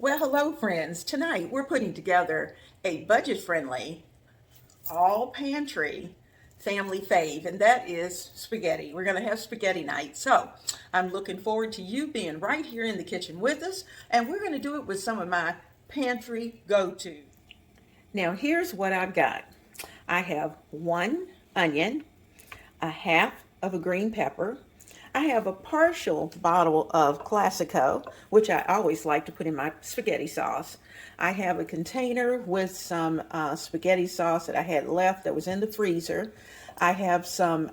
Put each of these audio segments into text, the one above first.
Well, hello, friends. Tonight we're putting together a budget friendly, all pantry family fave, and that is spaghetti. We're going to have spaghetti night. So I'm looking forward to you being right here in the kitchen with us, and we're going to do it with some of my pantry go to. Now, here's what I've got. I have one onion, a half of a green pepper. I have a partial bottle of Classico, which I always like to put in my spaghetti sauce. I have a container with some spaghetti sauce that I had left that was in the freezer. I have some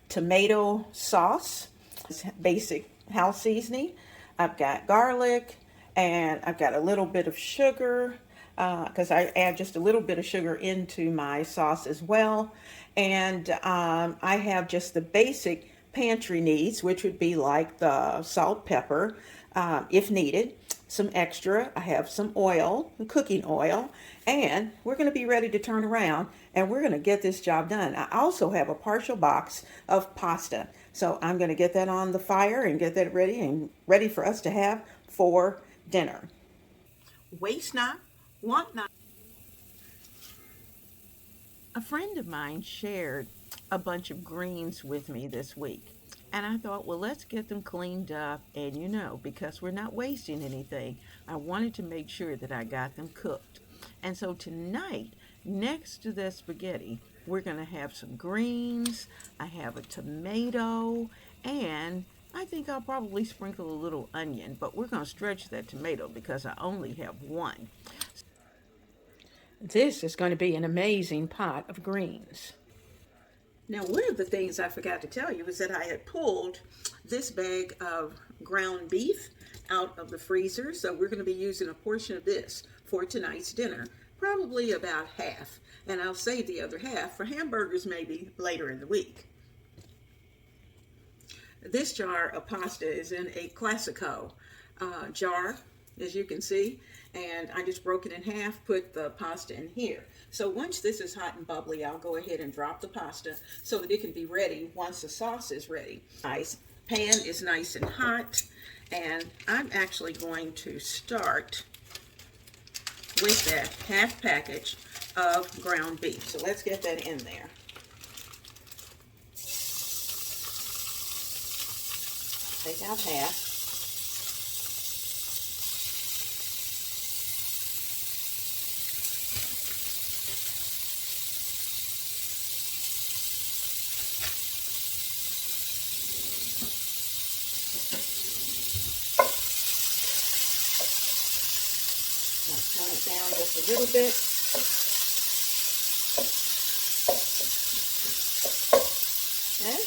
tomato sauce, basic house seasoning. I've got garlic, and I've got a little bit of sugar because I add just a little bit of sugar into my sauce as well. And I have just the basic pantry needs, which would be like the salt, pepper, if needed, some extra. I have some oil, cooking oil, and we're going to be ready to turn around and we're going to get this job done. I also have a partial box of pasta. So I'm going to get that on the fire and get that ready for us to have for dinner. Waste not, want not. A friend of mine shared a bunch of greens with me this week. And I thought, well, let's get them cleaned up. And because we're not wasting anything, I wanted to make sure that I got them cooked. And so tonight, next to the spaghetti, we're going to have some greens. I have a tomato, and I think I'll probably sprinkle a little onion, but we're going to stretch that tomato because I only have one. This is going to be an amazing pot of greens. Now, one of the things I forgot to tell you is that I had pulled this bag of ground beef out of the freezer. So we're going to be using a portion of this for tonight's dinner, probably about half. And I'll save the other half for hamburgers maybe later in the week. This jar of pasta is in a Classico jar, as you can see. And I just broke it in half, put the pasta in here. So once this is hot and bubbly, I'll go ahead and drop the pasta so that it can be ready once the sauce is ready. Nice. Pan is nice and hot, and I'm actually going to start with that half package of ground beef. So let's get that in there. Take out half. Turn it down just a little bit. Okay.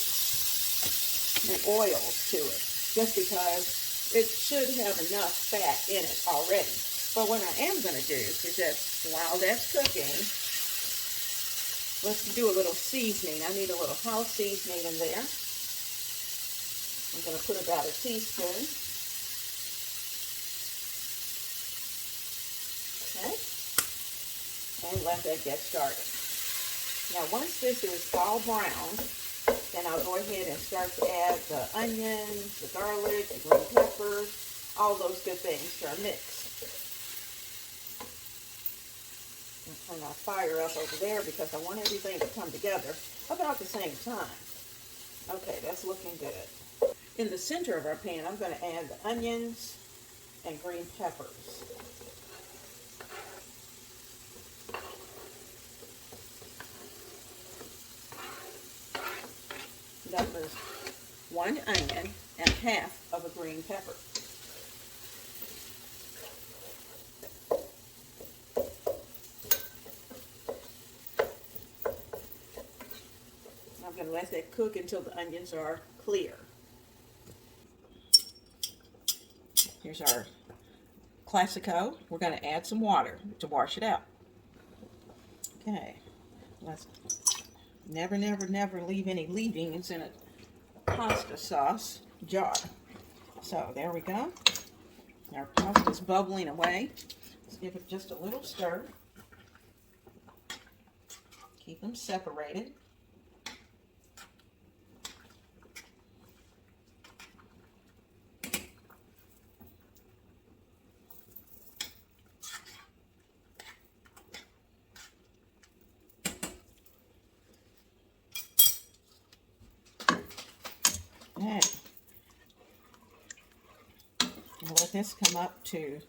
And oils to it, just because it should have enough fat in it already. But what I am going to do is that while that's cooking, let's do a little seasoning. I need a little house seasoning in there. I'm going to put about a teaspoon. Okay, and let that get started. Now, once this is all browned, then I'll go ahead and start to add the onions, the garlic, the green peppers, all those good things to our mix. I'll turn our fire up over there because I want everything to come together about the same time. Okay, that's looking good. In the center of our pan, I'm going to add the onions and green peppers. That was one onion and half of a green pepper. I'm going to let that cook until the onions are clear. Here's our Classico. We're going to add some water to wash it out. Okay, let's never leave any leavings in a pasta sauce jar. So there we go. Our pasta's bubbling away. Let's give it just a little stir. Keep them separated. this come up to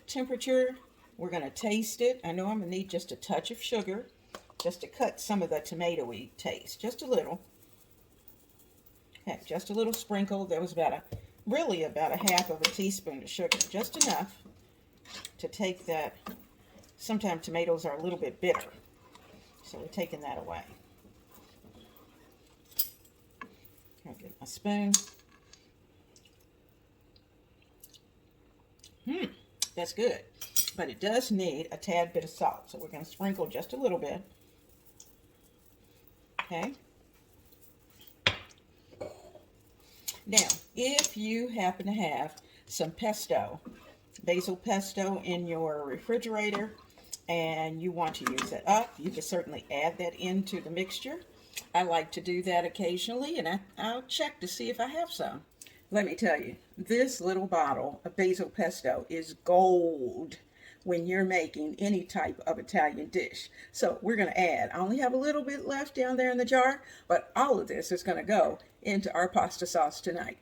temperature. We're going to taste it. I know I'm going to need just a touch of sugar just to cut some of the tomatoey taste, just a little. Okay, just a little sprinkle. There was really about a half of a teaspoon of sugar, just enough to take that. Sometimes tomatoes are a little bit bitter, so we're taking that away. I'll get my spoon. That's good, but it does need a tad bit of salt, so we're going to sprinkle just a little bit. Okay. Now, if you happen to have some pesto, basil pesto in your refrigerator, and you want to use it up, you can certainly add that into the mixture. I like to do that occasionally, and I'll check to see if I have some. Let me tell you, this little bottle of basil pesto is gold when you're making any type of Italian dish. So we're going to add, I only have a little bit left down there in the jar, but all of this is going to go into our pasta sauce tonight.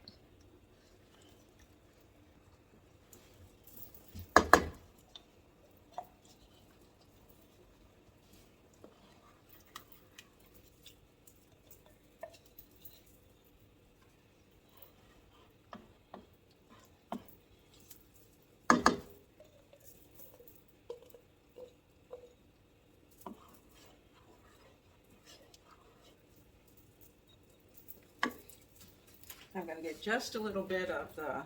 I'm going to get just a little bit of the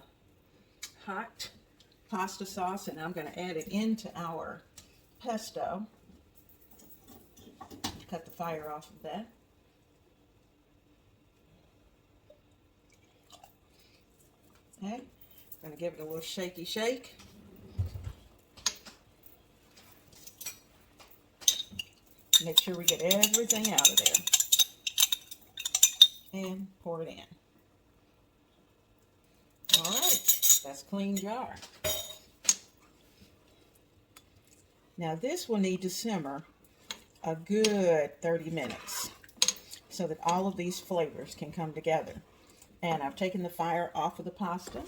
hot pasta sauce, and I'm going to add it into our pesto. Cut the fire off of that. Okay, I'm going to give it a little shaky shake. Make sure we get everything out of there. And pour it in. All right, that's a clean jar. Now this will need to simmer a good 30 minutes so that all of these flavors can come together. And I've taken the fire off of the pasta.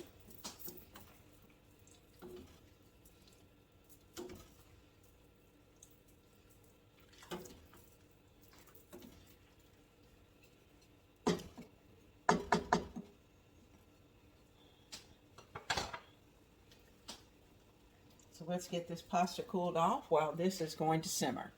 So let's get this pasta cooled off while this is going to simmer.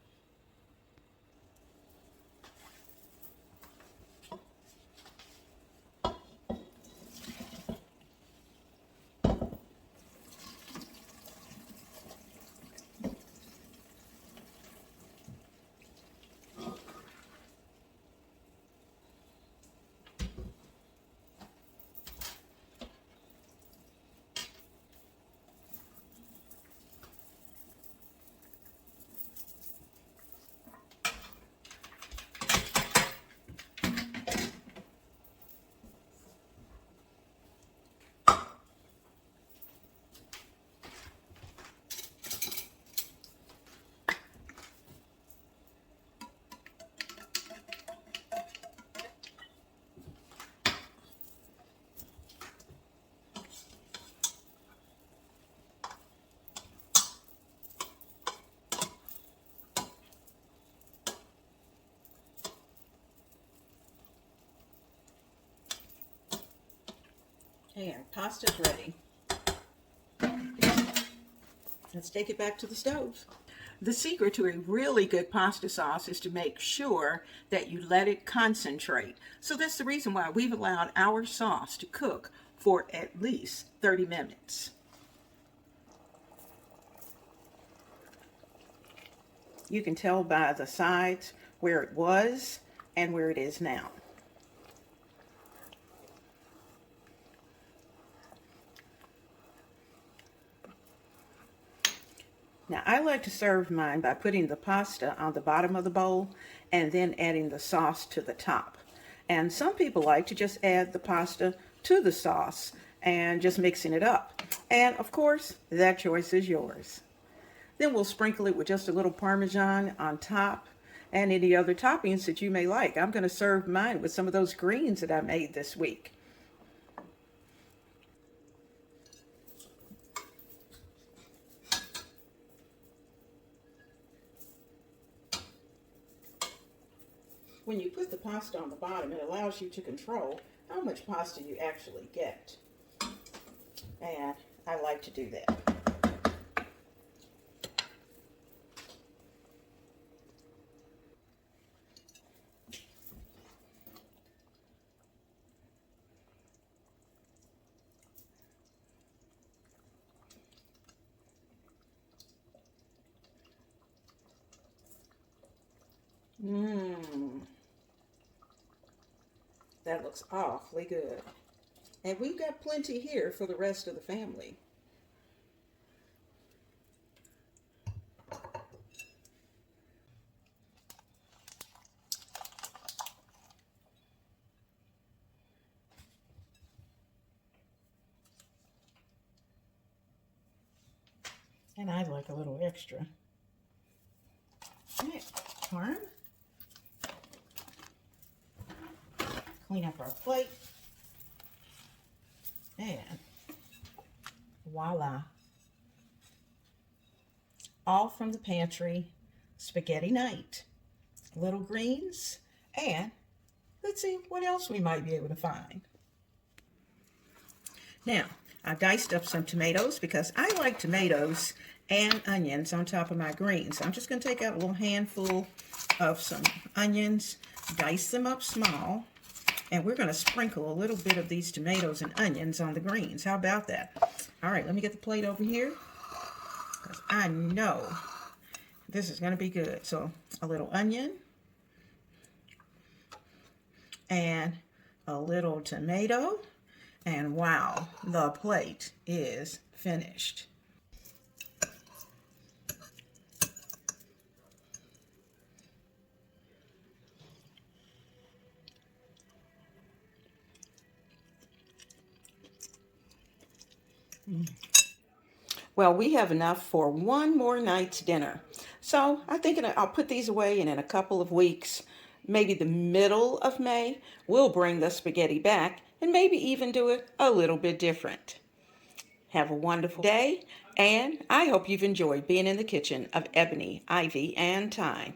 And pasta's ready. Let's take it back to the stove. The secret to a really good pasta sauce is to make sure that you let it concentrate. So that's the reason why we've allowed our sauce to cook for at least 30 minutes. You can tell by the sides where it was and where it is now. Now, I like to serve mine by putting the pasta on the bottom of the bowl and then adding the sauce to the top. And some people like to just add the pasta to the sauce and just mixing it up. And of course, that choice is yours. Then we'll sprinkle it with just a little Parmesan on top and any other toppings that you may like. I'm going to serve mine with some of those greens that I made this week. when you put the pasta on the bottom, it allows you to control how much pasta you actually get. And I like to do that. That looks awfully good. And we've got plenty here for the rest of the family. And I like a little extra. Okay, Parm. Clean up our plate. And voila. All from the pantry, spaghetti night. Little greens, and let's see what else we might be able to find. Now, I diced up some tomatoes because I like tomatoes and onions on top of my greens. So I'm just going to take out a little handful of some onions, dice them up small, and we're going to sprinkle a little bit of these tomatoes and onions on the greens. How about that? All right, let me get the plate over here because I know this is going to be good. So a little onion and a little tomato. And wow, the plate is finished. Well, we have enough for one more night's dinner. So I'm thinking I'll put these away, and in a couple of weeks, maybe the middle of May, we'll bring the spaghetti back and maybe even do it a little bit different. Have a wonderful day, and I hope you've enjoyed being in the kitchen of Ebony, Ivy, and Thyme.